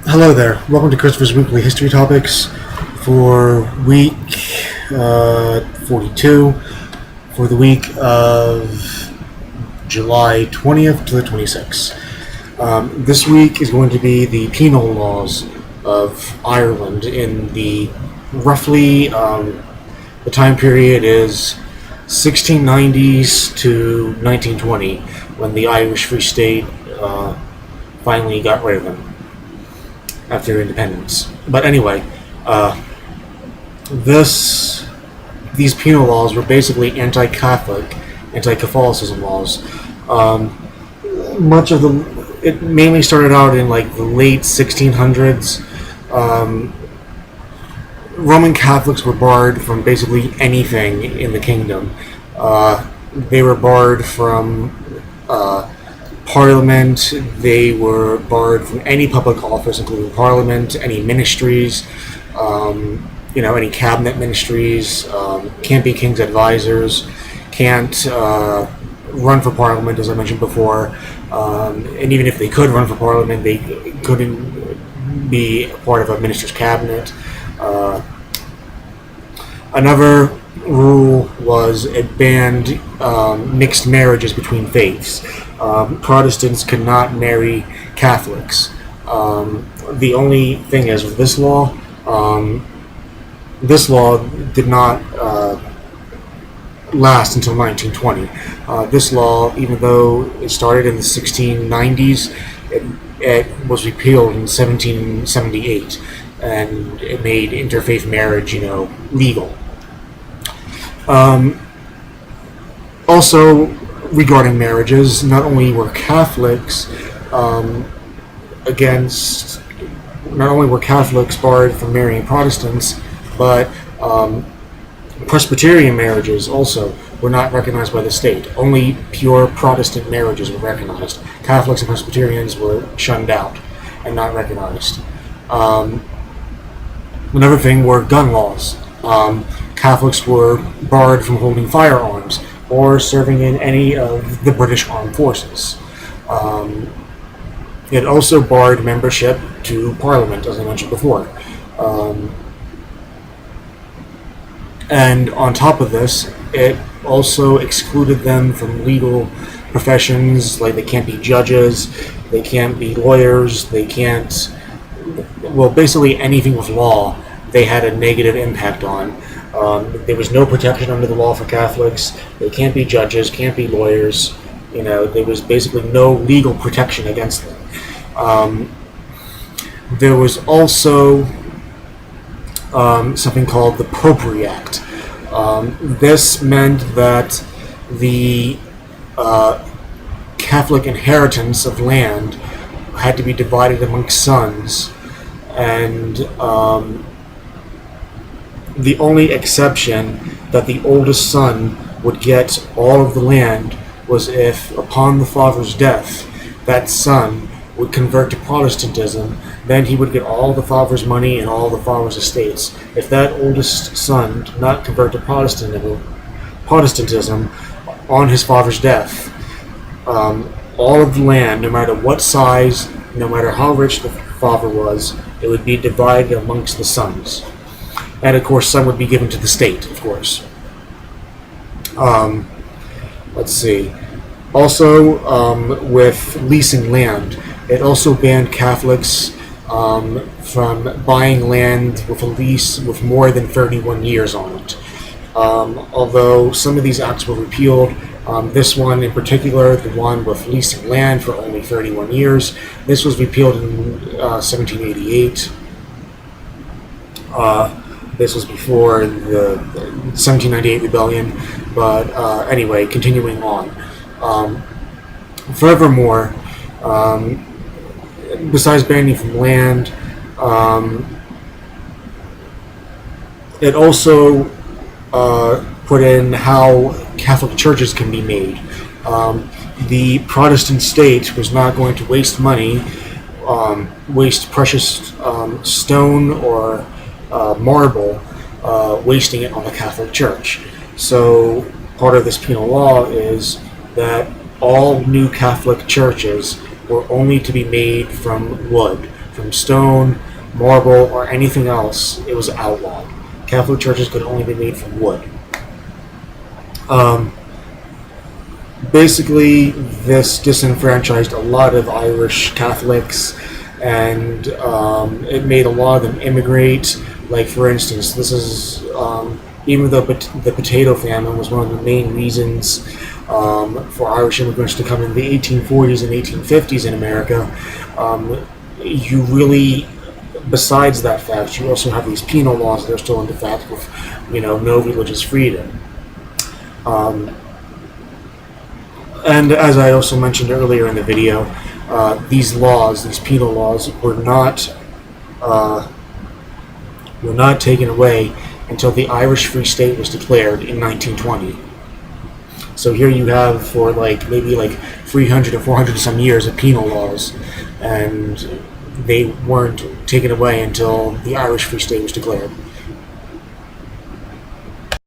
Hello there. Welcome to Christopher's Weekly History Topics for week 42, for the week of July 20th to the 26th. This week is going to be the penal laws of Ireland in the roughly, the time period is 1690s to 1920, when the Irish Free State finally got rid of them after independence. But anyway, these penal laws were basically anti-Catholicism laws. It mainly started out in like the late 1600s. Roman Catholics were barred from basically anything in the kingdom. They were barred from Parliament. They were barred from any public office, including Parliament, any ministries, any cabinet ministries. Can't be king's advisors. Can't run for Parliament, as I mentioned before. And even if they could run for Parliament, they couldn't be part of a minister's cabinet. Another rule was it banned mixed marriages between faiths. Protestants could not marry Catholics. The only thing is with this law did not last until 1920. This law, even though it started in the 1690s, it was repealed in 1778, and it made interfaith marriage, legal. Also, regarding marriages, not only were Catholics barred from marrying Protestants, but Presbyterian marriages also were not recognized by the state. Only pure Protestant marriages were recognized. Catholics and Presbyterians were shunned out and not recognized. Another thing were gun laws. Catholics were barred from holding firearms or serving in any of the British armed forces. It also barred membership to Parliament, as I mentioned before. And on top of this, it also excluded them from legal professions, like they can't be judges, they can't be lawyers, basically anything with law they had a negative impact on. There was no protection under the law for Catholics. They can't be judges, can't be lawyers. There was basically no legal protection against them. There was also something called the Popery Act. This meant that the Catholic inheritance of land had to be divided amongst sons, and the only exception that the oldest son would get all of the land was if, upon the father's death, that son would convert to Protestantism. Then he would get all the father's money and all the father's estates. If that oldest son did not convert to Protestantism on his father's death, all of the land, no matter what size, no matter how rich the father was, it would be divided amongst the sons. And of course, some would be given to the state, of course. Let's see. Also, with leasing land, it also banned Catholics from buying land with a lease with more than 31 years on it. Although some of these acts were repealed, this one in particular, the one with leasing land for only 31 years, this was repealed in 1788. This was before the 1798 rebellion, but anyway, continuing on. Furthermore, besides banning from land, it also put in how Catholic churches can be made. The Protestant state was not going to waste money, waste precious stone or marble, wasting it on the Catholic Church. So part of this penal law is that all new Catholic churches were only to be made from wood, from stone, marble, or anything else, it was outlawed. Catholic churches could only be made from wood. Basically, this disenfranchised a lot of Irish Catholics, and it made a lot of them immigrate. Like, for instance, this is even though the potato famine was one of the main reasons for Irish immigrants to come in the 1840s and 1850s in America, you really, besides that fact, you also have these penal laws that are still in effect with, no religious freedom. And as I also mentioned earlier in the video, these penal laws, were not taken away until the Irish Free State was declared in 1920. So here you have for maybe 300 or 400 some years of penal laws, and they weren't taken away until the Irish Free State was declared.